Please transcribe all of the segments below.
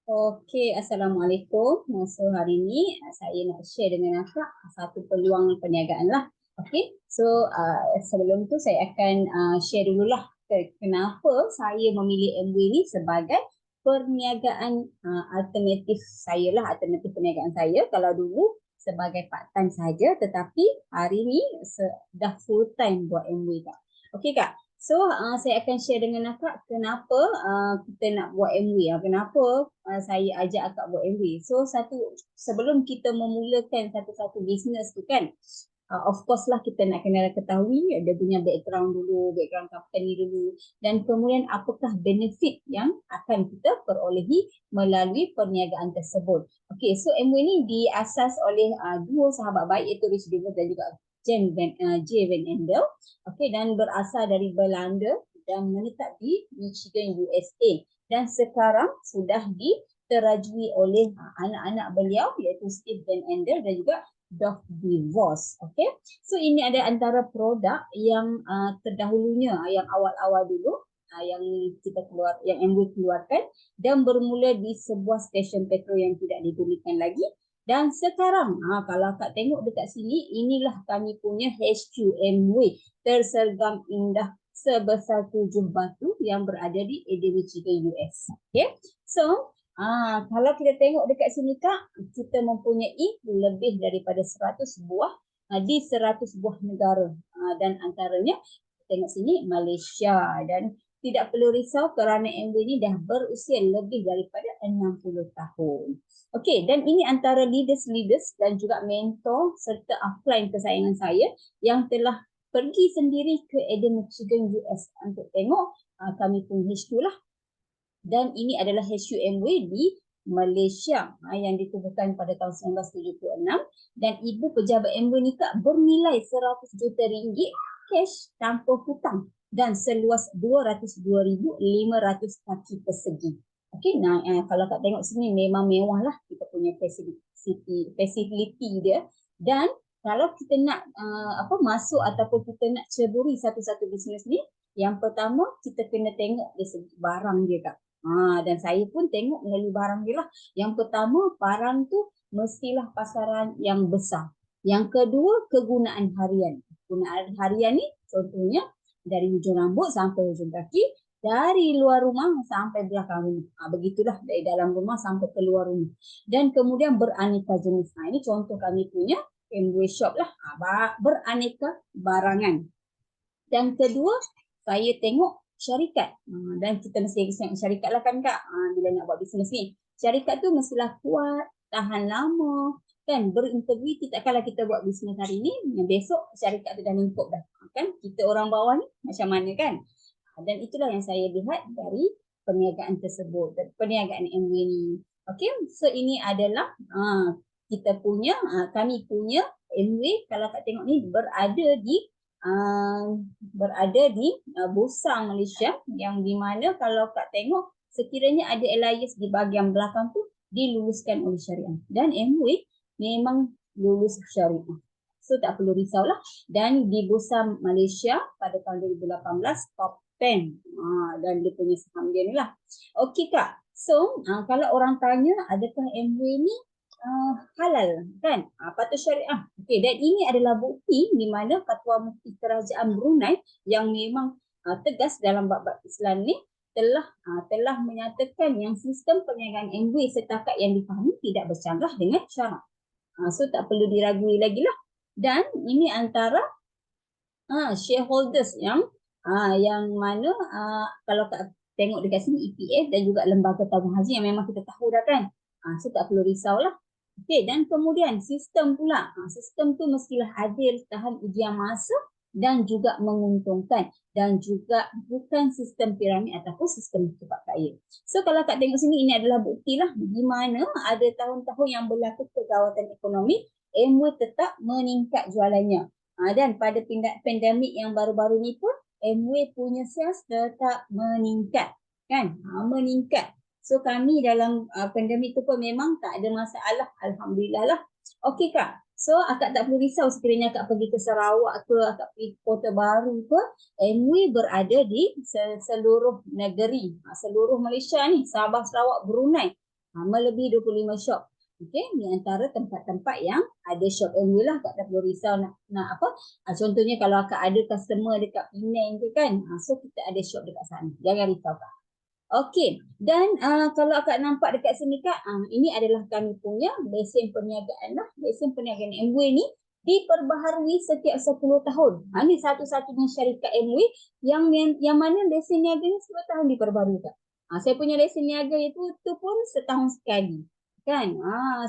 Okey, Assalamualaikum. So hari ini saya nak share dengan akak satu peluang perniagaan lah. Okey, so sebelum tu saya akan share dululah kenapa saya memilih MWay ni sebagai perniagaan alternatif saya lah, alternatif perniagaan saya. Kalau dulu sebagai part time saja, tetapi hari ni dah full time buat MWay kak. Okey kak. So, saya akan share dengan akak kenapa kita nak buat MW. Kenapa saya ajak akak buat MW. So, sebelum kita memulakan satu-satu bisnes tu kan, of course lah kita nak kena ketahui dia punya background dulu, background company dulu. Dan kemudian apakah benefit yang akan kita perolehi melalui perniagaan tersebut. Okay, so MW ni diasas oleh dua sahabat baik iaitu Rich Davis dan juga J. Van Andel. Okey, dan berasal dari Belanda dan menetap di Michigan, USA. Dan sekarang sudah diterajui oleh anak-anak beliau iaitu Steve Van Andel dan juga Doug DeVos. Okey, so ini ada antara produk yang terdahulunya, yang awal-awal dulu yang kita yang MW keluarkan dan bermula di sebuah stesen petrol yang tidak digunakan lagi. Dan sekarang, kalau Kak tengok dekat sini, inilah kami punya HQMW, tersergam indah sebesar 7 batu yang berada di Eden, Michigan, US. Okay, so kalau kita tengok dekat sini Kak, kita mempunyai lebih daripada 100 buah di 100 buah negara. Dan antaranya, tengok sini, Malaysia. Dan tidak perlu risau kerana MW ini dah berusia lebih daripada 60 tahun. Okey, dan ini antara leaders dan juga mentor serta upline kesayangan saya yang telah pergi sendiri ke Eden, Michigan, US untuk tengok kami pun HQ lah. Dan ini adalah HQMW di Malaysia yang ditubuhkan pada tahun 1976 dan ibu pejabat MW ni Kak bernilai 100 juta ringgit cash tanpa hutang dan seluas 202,500 kaki persegi. Okey, nah kalau Kak tengok sini memang mewah lah kita punya facility dia. Dan kalau kita nak masuk ataupun kita nak ceburi satu-satu bisnes ni, yang pertama kita kena tengok dari segi barang dia Kak. Dan saya pun tengok melalui barang dia lah. Yang pertama, barang tu mestilah pasaran yang besar. Yang kedua, kegunaan harian. Kegunaan harian ni contohnya dari hujung rambut sampai hujung kaki, dari luar rumah sampai belakang rumah. Begitulah dari dalam rumah sampai keluar rumah. Dan kemudian beraneka jenis. Ini contoh kami punya MW shop lah. Beraneka barangan. Dan kedua, saya tengok syarikat. Dan kita mesti tengok syarikat lah kan Kak. Bila nak buat bisnes ni. Syarikat tu mestilah kuat, tahan lama, kan, berintegriti. Takkanlah kita buat bisnes hari ni, besok syarikat tu dah lingkup dah. Kan, kita orang bawah ni macam mana kan. Dan itulah yang saya lihat dari perniagaan tersebut, perniagaan MW ni. Okey, so ini adalah kita punya, kami punya MW. Kalau Kak tengok ni berada di Busang, Malaysia, yang di mana kalau Kak tengok sekiranya ada LIS di bahagian belakang tu diluluskan oleh syariah. Dan MW memang lulus syariah. So tak perlu risaulah. Dan di Busang, Malaysia pada tahun 2018 top 10 dan dia punya saham dia ni lah. Okey Kak, so kalau orang tanya adakah MW ni halal kan, patut syariah. Okey, dan ini adalah bukti di mana Ketua Mufti Kerajaan Brunei yang memang tegas dalam bab-bab Islam ni telah menyatakan yang sistem perniagaan MW setakat yang difahami tidak bercanggah dengan syarak. So tak perlu diragui lagi lah. Dan ini antara shareholders yang mana kalau tengok dekat sini EPF dan juga lembaga tabung haji yang memang kita tahu dah kan. So tak perlu risaulah. Okey, dan kemudian sistem pula. Sistem tu mestilah adil, tahan ujian masa dan juga menguntungkan. Dan juga bukan sistem piramid ataupun sistem cepat kaya. So kalau Kak tengok sini, ini adalah bukti lah di mana ada tahun-tahun yang berlaku kegawatan ekonomi, MW tetap meningkat jualannya. Dan pada pandemik yang baru-baru ni pun, MW punya sales tetap meningkat. Kan? Meningkat. So kami dalam pandemik tu pun memang tak ada masalah. Alhamdulillah lah. Okey Kak. So akak tak perlu risau sekiranya akak pergi ke Sarawak ke, akak pergi ke Kota Baru ke, MW berada di seluruh negeri. Seluruh Malaysia ni, Sabah, Sarawak, Brunei. Melebihi 25 shop. Okey, ni antara tempat-tempat yang ada shop MW lah, tak perlu risau nak apa. Contohnya kalau akak ada customer dekat Penang tu kan, so kita ada shop dekat sana. Jangan risau kak. Okey, dan kalau akak nampak dekat sini kak, ini adalah kami punya lesen perniagaan lah. Lesen perniagaan MW ni diperbaharui setiap 10 tahun. Ini satu-satunya syarikat MW yang mana lesen niaga ni 10 tahun diperbaharui kak. Saya punya lesen niaga itu pun setahun sekali. Kan?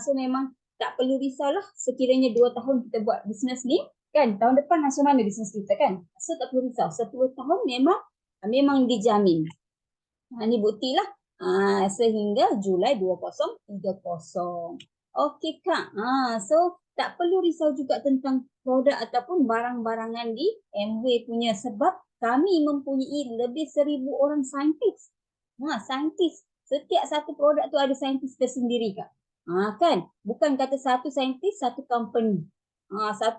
So memang tak perlu risaulah sekiranya 2 tahun kita buat bisnes ni, kan? Tahun depan macam mana bisnes kita kan? So tak perlu risau. 10 tahun memang dijamin. Ini buktilah. Sehingga Julai 2030. Okey kak. So tak perlu risau juga tentang produk ataupun barang-barangan di MW punya sebab kami mempunyai lebih 1,000 orang saintis. Saintis. Setiap satu produk tu ada saintis tersendiri kak. Kan? Bukan kata satu saintis, satu company. 10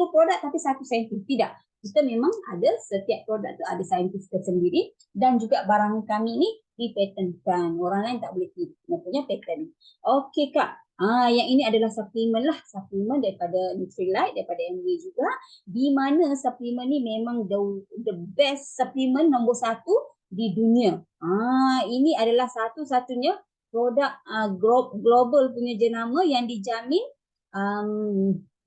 produk tapi satu saintis. Tidak. Kita memang ada setiap produk tu ada saintis tersendiri dan juga barang kami ni dipatenkan. Orang lain tak boleh punya patent. Okey kak. Yang ini adalah suplemen lah. Suplemen daripada Nutrilite, daripada MW juga. Di mana suplemen ni memang the best suplemen nombor 1 di dunia. Ini adalah satu-satunya produk global punya jenama yang dijamin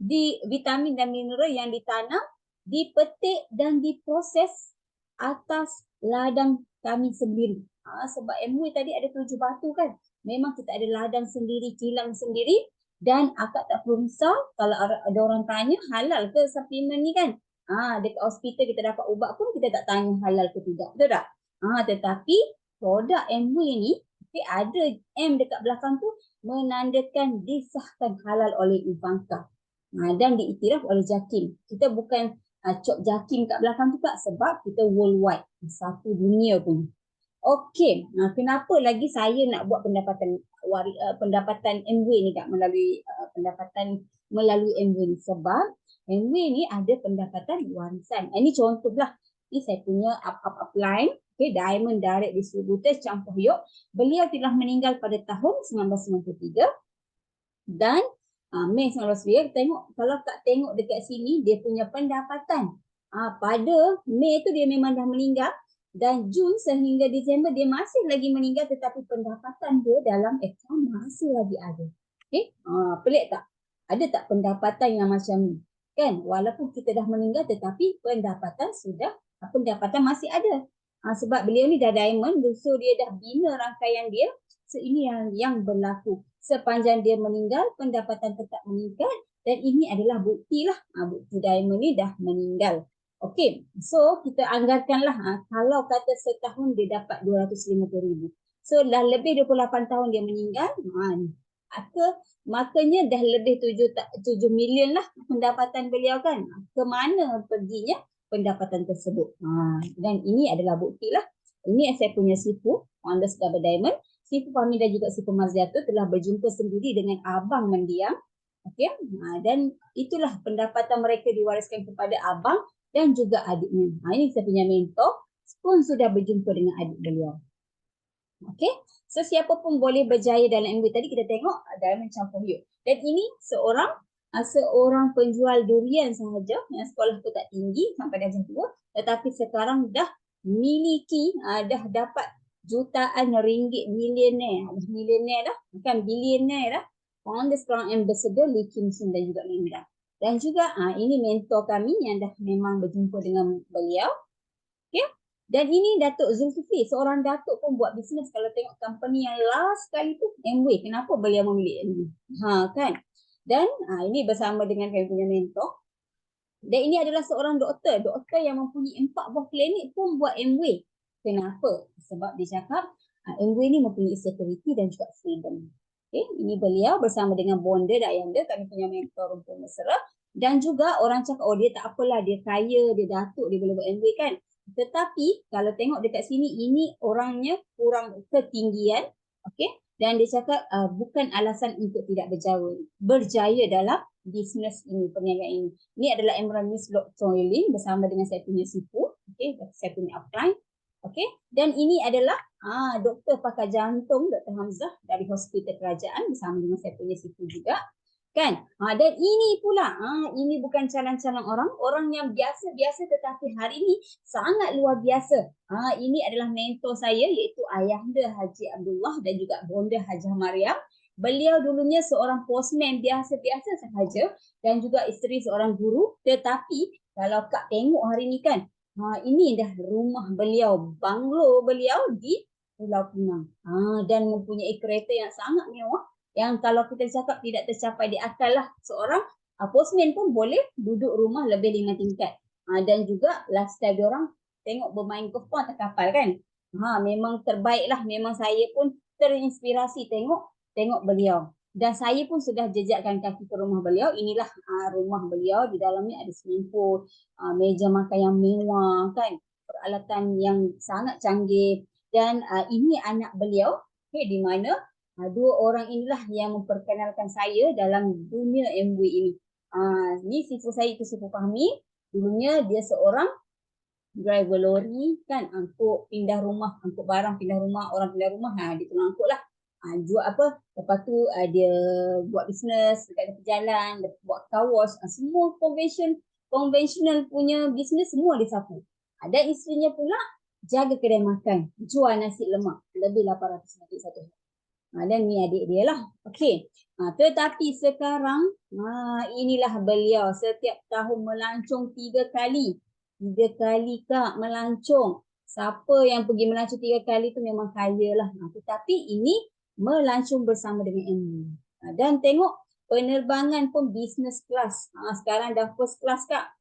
di vitamin dan mineral yang ditanam, dipetik dan diproses atas ladang kami sendiri. Sebab MW tadi ada 7 batu kan. Memang kita ada ladang sendiri, kilang sendiri dan akak tak perlu risau kalau ada orang tanya halal ke suplemen ni kan. Dekat hospital kita dapat ubat pun kita tak tanya halal ke tidak. Betul tak? Tetapi produk MW ni ada M dekat belakang tu menandakan disahkan halal oleh Ivanka. Dan diiktiraf oleh JAKIM. Kita bukan cop JAKIM kat belakang tu kak sebab kita worldwide. Satu dunia pun. Okey, kenapa lagi saya nak buat pendapatan MW ni kak melalui pendapatan melalui MW ni? Sebab MW ni ada pendapatan warisan. Ini contohlah. Ini saya punya upline. Okay, Diamond Direct Distributor Chang Poh Yok. Beliau telah meninggal pada tahun 1993 dan Mei 1993. Kalau kak tengok dekat sini dia punya pendapatan pada Mei tu dia memang dah meninggal dan Jun sehingga Disember dia masih lagi meninggal tetapi pendapatan dia dalam akaun masih lagi ada. Okay? Pelik tak? Ada tak pendapatan yang macam ni? Kan? Walaupun kita dah meninggal tetapi pendapatan masih ada. Sebab beliau ni dah diamond, so dia dah bina rangkaian dia. So ini yang berlaku. Sepanjang dia meninggal, pendapatan tetap meningkat dan ini adalah bukti lah. Bukti diamond ni dah meninggal. Okey, so kita anggarkanlah kalau kata setahun dia dapat 250,000. So dah lebih 28 tahun dia meninggal. Makanya dah lebih 7 million lah pendapatan beliau kan. Kemana perginya pendapatan tersebut. Dan ini adalah bukti lah. Ini saya punya Sifu, Wonders Double Diamond. Sifu Fahmi dan juga Sifu Marziatul telah berjumpa sendiri dengan Abang Mendiang. Okay? Dan itulah pendapatan mereka diwariskan kepada Abang dan juga adiknya. Ini saya punya mentor pun sudah berjumpa dengan adik beliau. Okay? So siapa pun boleh berjaya dalam MW. Tadi kita tengok Diamond Chang Poh Yok. Dan ini seorang penjual durian sahaja yang sekolah tu tak tinggi sampai darjah 2 tetapi sekarang dah miliki dah dapat jutaan ringgit, milioner dah, bukan bilioner dah. Founder sekarang ambassador Lee Kim Sun dan juga Linda. Dan juga ini mentor kami yang dah memang berjumpa dengan beliau. Okay? Dan ini Datuk Zulkifli, seorang datuk pun buat bisnes. Kalau tengok company yang last kali tu MW, kenapa beliau memilih MW? Kan? Dan ini bersama dengan kami punya mentor. Dan ini adalah seorang doktor yang mempunyai 4 buah klinik pun buat MW. Kenapa? Sebab dia cakap MW ni mempunyai security dan juga freedom. Okay? Ini beliau bersama dengan Bonda Dayanda, kami punya mentor Rumpun Mesra. Dan juga orang cakap, dia tak apalah, dia kaya, dia datuk, dia boleh buat MW kan. Tetapi kalau tengok dekat sini, ini orangnya kurang ketinggian. Okay? Dan dia cakap bukan alasan untuk tidak berjaya dalam bisnes ini, perniagaan ini. Ini adalah Emerald Miss Lok Choi Lin bersama dengan saya punya Sifu. Okay, saya punya upline. Okey, dan ini adalah doktor pakar jantung Dr. Hamzah dari Hospital Kerajaan bersama dengan saya punya situ juga. Kan? Dan ini pula, ini bukan calon-calon orang yang biasa-biasa tetapi hari ini sangat luar biasa. Ini adalah mentor saya iaitu Ayahanda Haji Abdullah dan juga Bonda Hajah Mariam. Beliau dulunya seorang postman biasa-biasa sahaja dan juga isteri seorang guru. Tetapi kalau Kak tengok hari ini kan, ini dah rumah beliau, banglo beliau di Pulau Pinang. Dan mempunyai kereta yang sangat mewah yang kalau kita cakap tidak tercapai di akal lah. Seorang postman pun boleh duduk rumah lebih 5 tingkat. Dan juga lifestyle diorang tengok bermain golf pun atas kapal kan. Memang terbaik lah. Memang saya pun terinspirasi tengok beliau. Dan saya pun sudah jejakkan kaki ke rumah beliau. Inilah rumah beliau. Di dalamnya ada swimming pool, meja makan yang mewah kan. Peralatan yang sangat canggih. Dan ini anak beliau, di mana dua orang inilah yang memperkenalkan saya dalam dunia MW ini. Ni sifu saya itu Sifu Fahmi. Dulunya dia seorang driver lori kan, angkut pindah rumah, angkut barang pindah rumah, orang pindah rumah, dia tolong angkut lah. Jual apa, lepas tu dia buat bisnes dekat tepi jalan, dia buat car wash, semua conventional punya bisnes semua dia sapu. Dan isterinya pula jaga kedai makan, jual nasi lemak, lebih 800 ringgit satu hari. Dan ni adik dia lah. Okey. Tetapi sekarang inilah beliau setiap tahun melancong 3 kali. 3 kali Kak melancong. Siapa yang pergi melancong 3 kali tu memang kaya lah. Tetapi ini melancong bersama dengan MU. Dan tengok penerbangan pun business class. Sekarang dah first class Kak.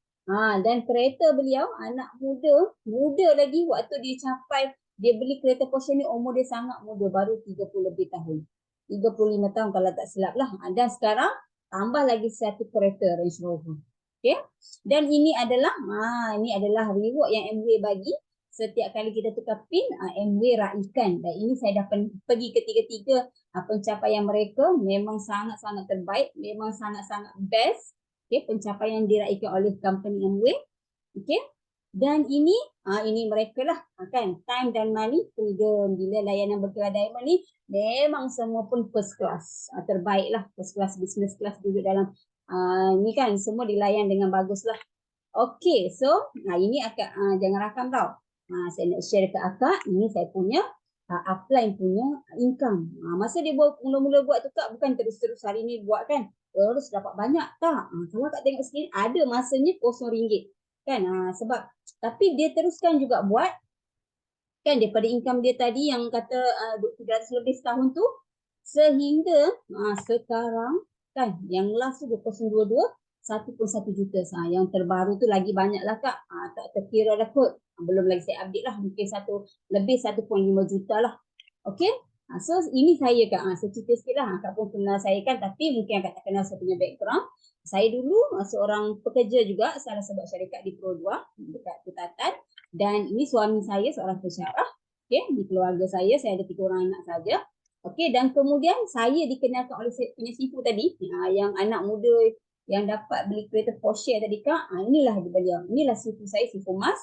Dan kereta beliau anak muda lagi waktu dia capai. Dia beli kereta Porsche ni umur dia sangat muda, baru 30 lebih tahun. 35 tahun kalau tak silap lah. Dan sekarang tambah lagi satu kereta Range Rover. Okay. Dan ini adalah reward yang MW bagi. Setiap kali kita tukar pin, MW raikan. Dan ini saya dah pergi ketiga-tiga pencapaian mereka. Memang sangat-sangat terbaik. Memang sangat-sangat best. Okay. Pencapaian diraikan oleh company MW. Okay. Dan ini mereka lah kan, time dan money freedom. Bila layanan berkelas diamond ni memang semua pun first class, terbaik lah, first class, business class duduk dalam ni kan, semua dilayan dengan bagus lah. Okay, so ini akak jangan rakam tau. Saya nak share ke akak, ini saya punya upline punya income. Masa dia mula-mula buat tu Kak, bukan terus-terus hari ni buat kan, terus dapat banyak tak. Kalau Kak tengok sekali, ada masanya RM0 kan, sebab tapi dia teruskan juga buat kan, daripada income dia tadi yang kata 300 lebih setahun tu sehingga sekarang kan, yang last tu 2022 1.1 juta. Yang terbaru tu lagi banyak lah Kak, tak terkira lah kot, belum lagi saya update lah, mungkin lebih 1.5 juta lah. Okay. So ini saya Kak, saya cerita sikit lah. Kak pun kenal saya kan, tapi mungkin Kak tak kenal saya punya background. Saya dulu seorang pekerja juga, salah sebuah syarikat di Pro 2 dekat Kutatan. Dan ini suami saya seorang pensyarah. Okay, di keluarga saya ada 3 orang anak saja. Okay, dan kemudian saya dikenalkan oleh saya punya sifu tadi, yang anak muda yang dapat beli kereta Porsche tadi Kak. Inilah beliau, inilah sifu saya, Sifu Mas.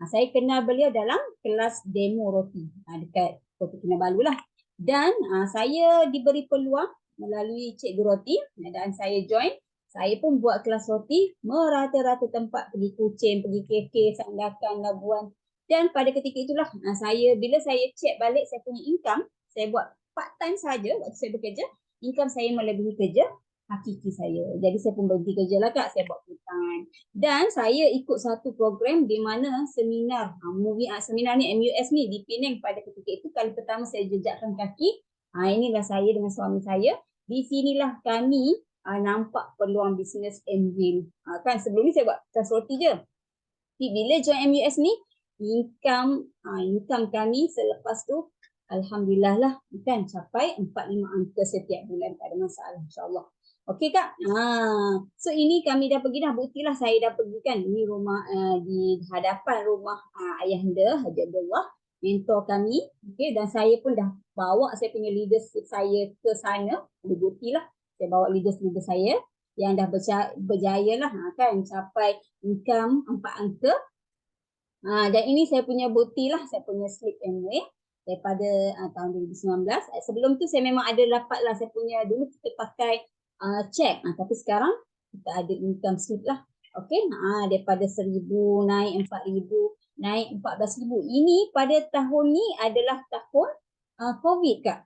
Saya kenal beliau dalam kelas demo roti dekat Kota Kinabalu lah. Dan saya diberi peluang melalui Cikgu Roti dan saya join. Saya pun buat kelas roti, merata-rata tempat, pergi Kuching, pergi KK, Sandakan, Labuan. Dan pada ketika itulah bila saya check balik saya punya income, saya buat part time saja waktu saya bekerja, income saya melebihi kerja hakiki saya. Jadi saya pun berhenti kerja lah Kak, saya buat full time. Dan saya ikut satu program di mana seminar, seminar ni MUS ni di Penang pada ketika itu kali pertama saya jejakkan kaki. Inilah saya dengan suami saya. Di sinilah kami nampak peluang bisnes MW. Kan sebelum ni saya buat kelas roti je. Tapi bila join MUS ni, income kami selepas tu alhamdulillah lah kan capai 4-5 angka setiap bulan, tak ada masalah insya-Allah. Okey Kak. So ini kami dah pergi dah, buktilah saya dah pergi kan. Ini rumah di hadapan rumah Ayahanda Haji Abdullah, mentor kami. Okey, dan saya pun dah bawa saya punya leaders saya ke sana. Buktilah saya bawa leaders saya yang dah berjaya lah kan capai income 4 angka Dan ini saya punya bukti lah, saya punya slip MWay daripada tahun 2019. Sebelum tu saya memang ada dapat lah, saya punya dulu kita pakai cek, tapi sekarang kita ada income slip lah. Okey, daripada 1,000 naik 4,000, naik 14,000. Ini pada tahun ni adalah tahun COVID, Kak.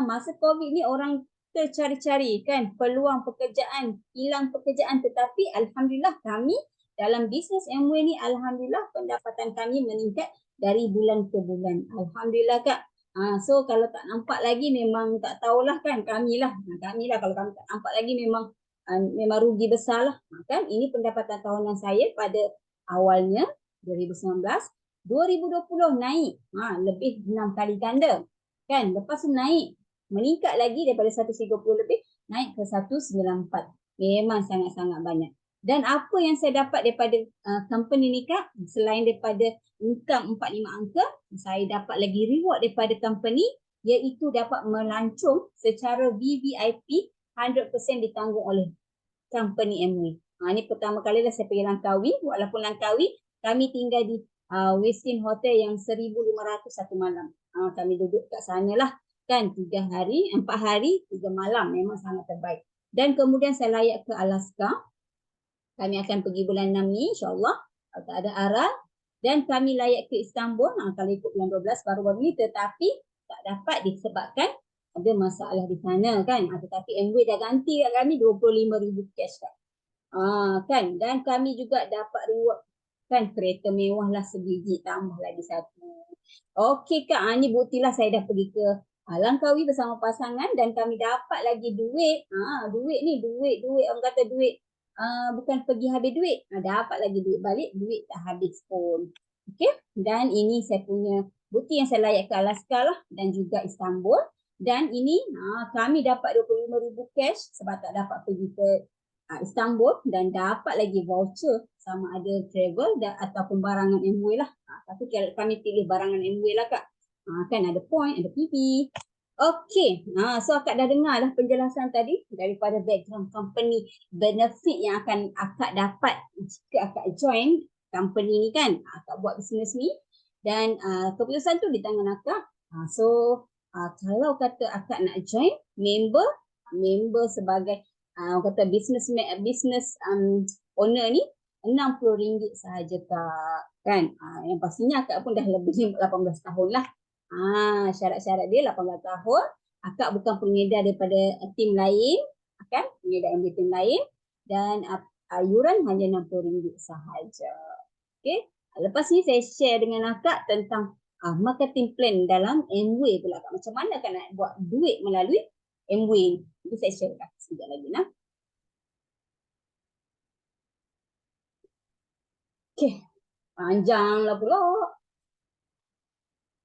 Masa COVID ni orang tercari-cari kan peluang pekerjaan, hilang pekerjaan, tetapi alhamdulillah kami dalam bisnes Amway ni, alhamdulillah pendapatan kami meningkat dari bulan ke bulan. Alhamdulillah, Kak. So kalau tak nampak lagi memang tak tahulah kan, kamilah kalau kami tak nampak lagi memang rugi besar lah. Kan ini pendapatan tahunan saya pada awalnya 2019, 2020 naik lebih 6 kali ganda kan. Lepas tu naik, meningkat lagi daripada 130 lebih, naik ke 194. Memang sangat-sangat banyak. Dan apa yang saya dapat daripada company ni, Kak, selain daripada income 4-5 angka, saya dapat lagi reward daripada company, iaitu dapat melancong secara VVIP 100% ditanggung oleh company Amway. Ini pertama kali lah saya pergi Langkawi. Walaupun Langkawi, kami tinggal di Westin Hotel yang 1,500 satu malam. Kami duduk kat sana lah kan, 3 hari, 4 hari, 3 malam. Memang sangat terbaik. Dan kemudian saya layak ke Alaska. Kami akan pergi bulan 6 ni, insyaAllah. Kalau tak ada aral. Dan kami layak ke Istanbul kalau ikut bulan 12 baru-baru ni, tetapi tak dapat disebabkan ada masalah di sana kan. Tetapi Amway dah ganti kat kami 25,000 cash kan. Kan. Dan kami juga dapat reward kan, kereta mewah lah sebiji, tambah lagi satu. Okey, Kak, ni buktilah saya dah pergi ke Langkawi bersama pasangan dan kami dapat lagi duit. Duit ni, duit. Orang kata duit bukan pergi habis duit. Dapat lagi duit balik, duit tak habis pun. Okey, dan ini saya punya bukti yang saya layak ke Alaska lah dan juga Istanbul. Dan ini kami dapat 25,000 cash sebab tak dapat pergi ke Istanbul, dan dapat lagi voucher sama ada travel ataupun barangan Amway lah. Tapi kami pilih barangan Amway lah, Kak. Kan ada point, ada PV. Okey, so akak dah dengar dah penjelasan tadi daripada background company, benefit yang akan akak dapat jika akak join company ni kan, akak buat bisnes ni. Dan keputusan tu di tangan akak. So kalau kata akak nak join member sebagai kata business owner ni, RM60 sahaja, Kak. Kan? Yang pastinya akak pun dah lebih 18 tahun lah. Syarat-syarat dia 18 tahun. Akak bukan pengedar daripada tim lain, kan? Pengedar MB tim lain, dan iuran hanya RM60 sahaja. Okey. Lepas ni saya share dengan akak tentang marketing plan dalam Amway pula, Kak. Macam mana kan nak buat duit melalui Amway. Nanti saya share kat sekejap lagi nah. Okey. Panjanglah pula.